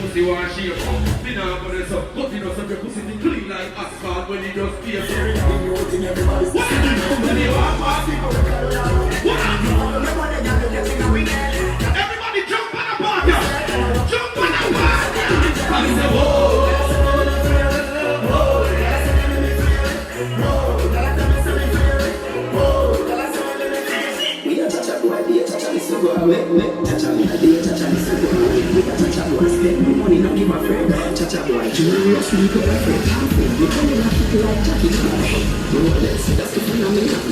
pussy wash shape. Me nah put this up, cut it up so your pussy be clean like asphalt when you just feel so. Everybody's when you walk past people. Everybody jump on the party. Jump on the party. And say whoa. Money not give a friend. Cha-cha boy, you sleep with a friend. You come in like Jackie Chan. No less, that's the phenomenon.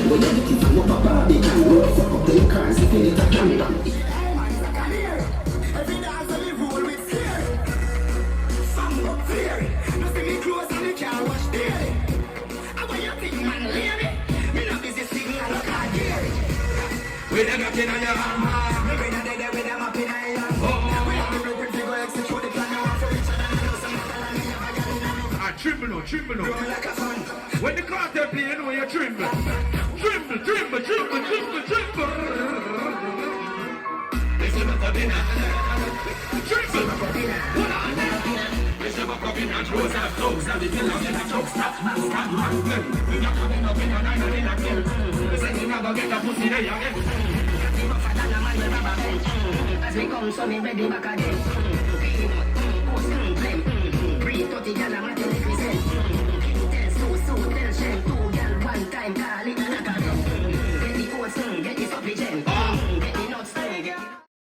When you get from up a body, you can roll fuck up the cars if you need a camera. Every dance I live roll with fear. Some up fear. No see me close and you can't watch daily. I want you think man lady. Me not busy singing and I can't hear it. We them up in on your hand. Me bring a day with them up in on your hand. Tremble no. When the cartel play, you know you tremble. Tremble. As we come, so me ready back again. Breathe, 30 gal, I'm at the represent.